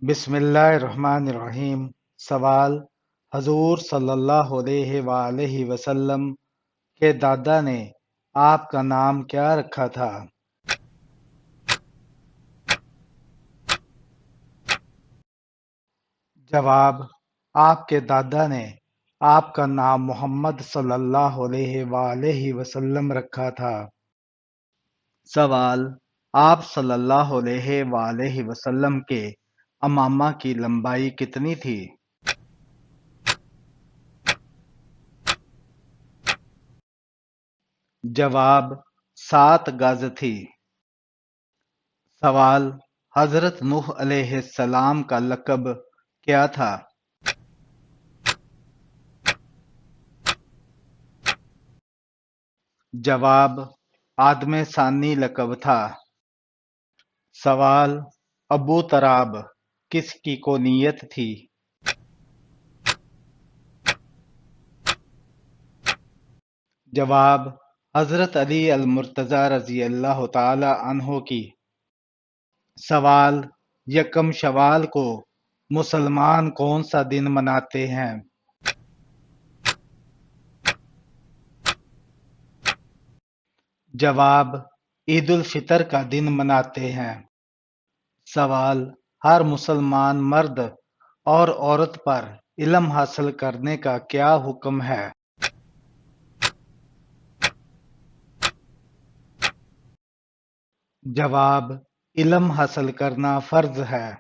بسم اللہ الرحمن الرحیم۔ سوال: حضور صلی اللہ علیہ وآلہ وسلم کے دادا نے آپ کا نام کیا رکھا تھا؟ جواب: آپ کے دادا نے آپ کا نام محمد صلی اللہ علیہ وآلہ وسلم رکھا تھا۔ سوال: آپ صلی اللہ علیہ وآلہ وسلم کے امامہ کی لمبائی کتنی تھی؟ جواب: 7 گز تھی۔ سوال: حضرت نوح علیہ السلام کا لقب کیا تھا؟ جواب: آدم ثانی لقب تھا۔ سوال: ابو تراب کس کی کونیت تھی؟ جواب: حضرت علی المرتضی رضی اللہ تعالی عنہ کی۔ سوال: یکم شوال کو مسلمان کون سا دن مناتے ہیں؟ جواب: عید الفطر کا دن مناتے ہیں۔ سوال: ہر مسلمان مرد اور عورت پر علم حاصل کرنے کا کیا حکم ہے؟ جواب: علم حاصل کرنا فرض ہے۔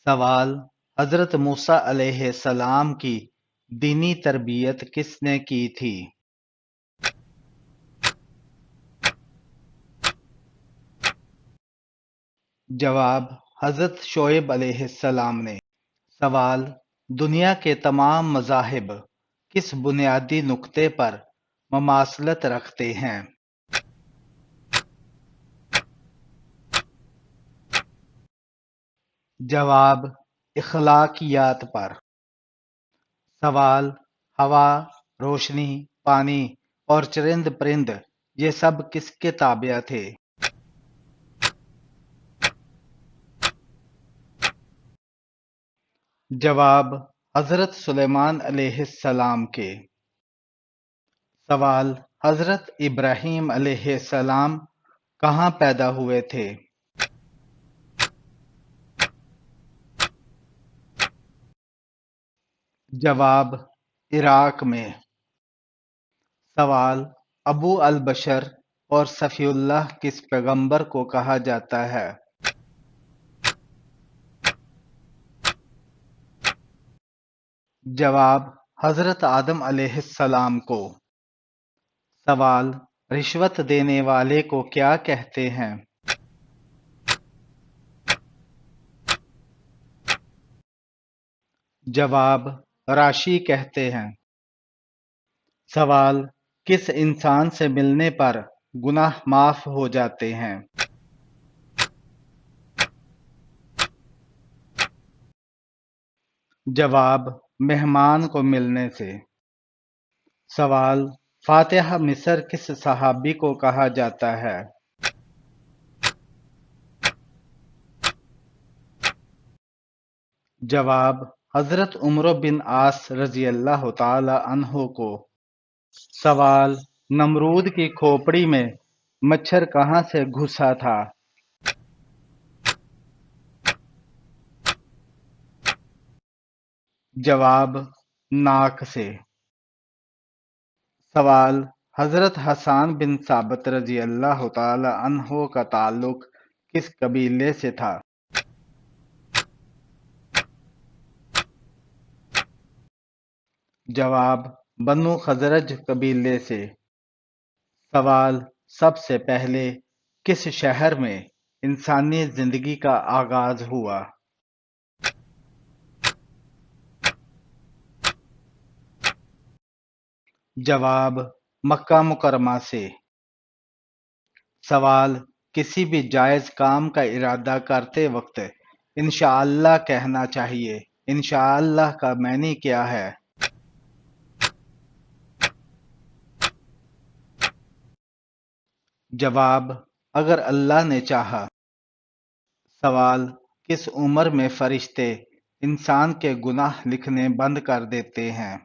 سوال: حضرت موسیٰ علیہ السلام کی دینی تربیت کس نے کی تھی؟ جواب: حضرت شعیب علیہ السلام نے۔ سوال: دنیا کے تمام مذاہب کس بنیادی نقطے پر مماثلت رکھتے ہیں؟ جواب: اخلاقیات پر۔ سوال: ہوا، روشنی، پانی اور چرند پرند یہ سب کس کے تابع تھے؟ جواب: حضرت سلیمان علیہ السلام کے۔ سوال: حضرت ابراہیم علیہ السلام کہاں پیدا ہوئے تھے؟ جواب: عراق میں۔ سوال: ابو البشر اور صفی اللہ کس پیغمبر کو کہا جاتا ہے؟ جواب: حضرت آدم علیہ السلام کو۔ سوال: رشوت دینے والے کو کیا کہتے ہیں؟ جواب: راشی کہتے ہیں۔ سوال: کس انسان سے ملنے پر گناہ معاف ہو جاتے ہیں؟ جواب: مہمان کو ملنے سے۔ سوال: فاتح مصر کس صحابی کو کہا جاتا ہے؟ جواب: حضرت عمرو بن عاص رضی اللہ تعالی عنہ کو۔ سوال: نمرود کی کھوپڑی میں مچھر کہاں سے گھسا تھا؟ جواب: ناک سے۔ سوال: حضرت حسان بن ثابت رضی اللہ تعالی عنہ کا تعلق کس قبیلے سے تھا؟ جواب: بنو خزرج قبیلے سے۔ سوال: سب سے پہلے کس شہر میں انسانی زندگی کا آغاز ہوا؟ جواب: مکہ مکرمہ سے۔ سوال: کسی بھی جائز کام کا ارادہ کرتے وقت انشاءاللہ کہنا چاہیے، انشاءاللہ کا معنی کیا ہے؟ جواب: اگر اللہ نے چاہا۔ سوال: کس عمر میں فرشتے انسان کے گناہ لکھنے بند کر دیتے ہیں؟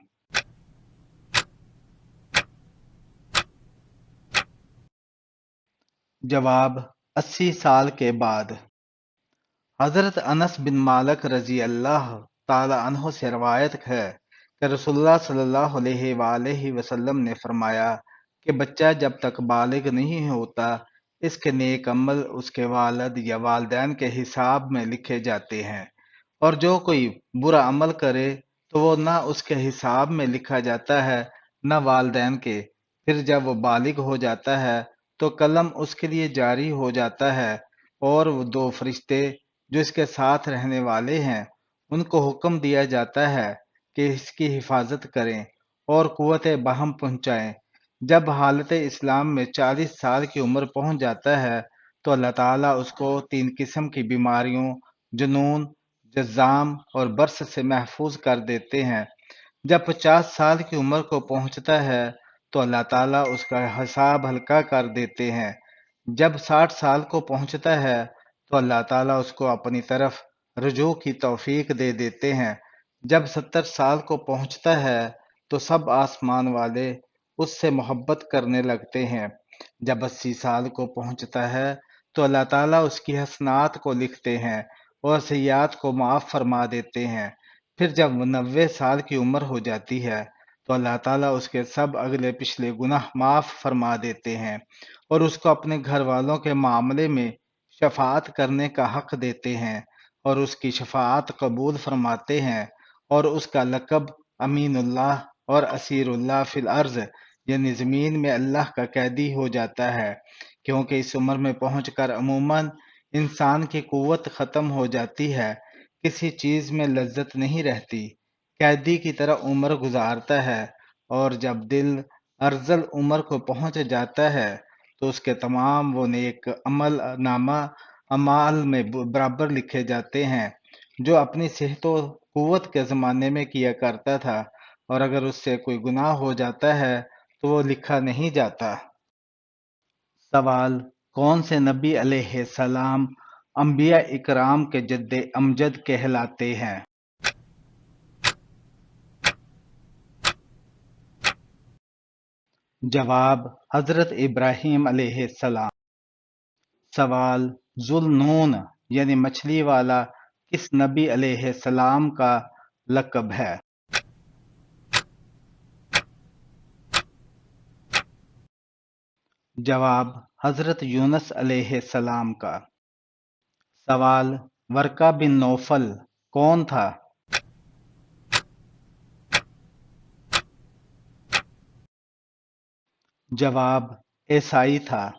جواب: 80 سال کے بعد۔ حضرت انس بن مالک رضی اللہ تعالی عنہ سے روایت ہے کہ رسول اللہ صلی اللہ علیہ وآلہ وسلم نے فرمایا کہ بچہ جب تک بالغ نہیں ہوتا، اس کے نیک عمل اس کے والد یا والدین کے حساب میں لکھے جاتے ہیں، اور جو کوئی برا عمل کرے تو وہ نہ اس کے حساب میں لکھا جاتا ہے نہ والدین کے۔ پھر جب وہ بالغ ہو جاتا ہے تو قلم اس کے لیے جاری ہو جاتا ہے، اور وہ دو فرشتے جو اس کے ساتھ رہنے والے ہیں ان کو حکم دیا جاتا ہے کہ اس کی حفاظت کریں اور قوت بہم پہنچائیں۔ جب حالت اسلام میں 40 سال کی عمر پہنچ جاتا ہے تو اللہ تعالیٰ اس کو 3 قسم کی بیماریوں، جنون، جذام اور برس سے محفوظ کر دیتے ہیں۔ جب 50 سال کی عمر کو پہنچتا ہے تو اللہ تعالیٰ اس کا حساب ہلکا کر دیتے ہیں۔ جب 60 سال کو پہنچتا ہے تو اللہ تعالیٰ اس کو اپنی طرف رجوع کی توفیق دے دیتے ہیں۔ جب 70 سال کو پہنچتا ہے تو سب آسمان والے اس سے محبت کرنے لگتے ہیں۔ جب 80 سال کو پہنچتا ہے تو اللہ تعالیٰ اس کی حسنات کو لکھتے ہیں اور سیئات کو معاف فرما دیتے ہیں۔ پھر جب 90 سال کی عمر ہو جاتی ہے تو اللہ تعالیٰ اس کے سب اگلے پچھلے گناہ معاف فرما دیتے ہیں اور اس کو اپنے گھر والوں کے معاملے میں شفاعت کرنے کا حق دیتے ہیں، اور اس کی شفاعت قبول فرماتے ہیں، اور اس کا لقب امین اللہ اور اسیر اللہ فی الارض یعنی زمین میں اللہ کا قیدی ہو جاتا ہے، کیونکہ اس عمر میں پہنچ کر عموماً انسان کی قوت ختم ہو جاتی ہے، کسی چیز میں لذت نہیں رہتی، قیدی کی طرح عمر گزارتا ہے، اور جب دل ارذل عمر کو پہنچ جاتا ہے تو اس کے تمام وہ نیک عمل نامہ اعمال میں برابر لکھے جاتے ہیں جو اپنی صحت و قوت کے زمانے میں کیا کرتا تھا، اور اگر اس سے کوئی گناہ ہو جاتا ہے تو وہ لکھا نہیں جاتا۔ سوال: کون سے نبی علیہ السلام انبیاء اکرام کے جد امجد کہلاتے ہیں؟ جواب: حضرت ابراہیم علیہ السلام۔ سوال: ذو النون یعنی مچھلی والا کس نبی علیہ السلام کا لقب ہے؟ جواب: حضرت یونس علیہ السلام کا۔ سوال: ورقہ بن نوفل کون تھا؟ جواب: عیسائی تھا۔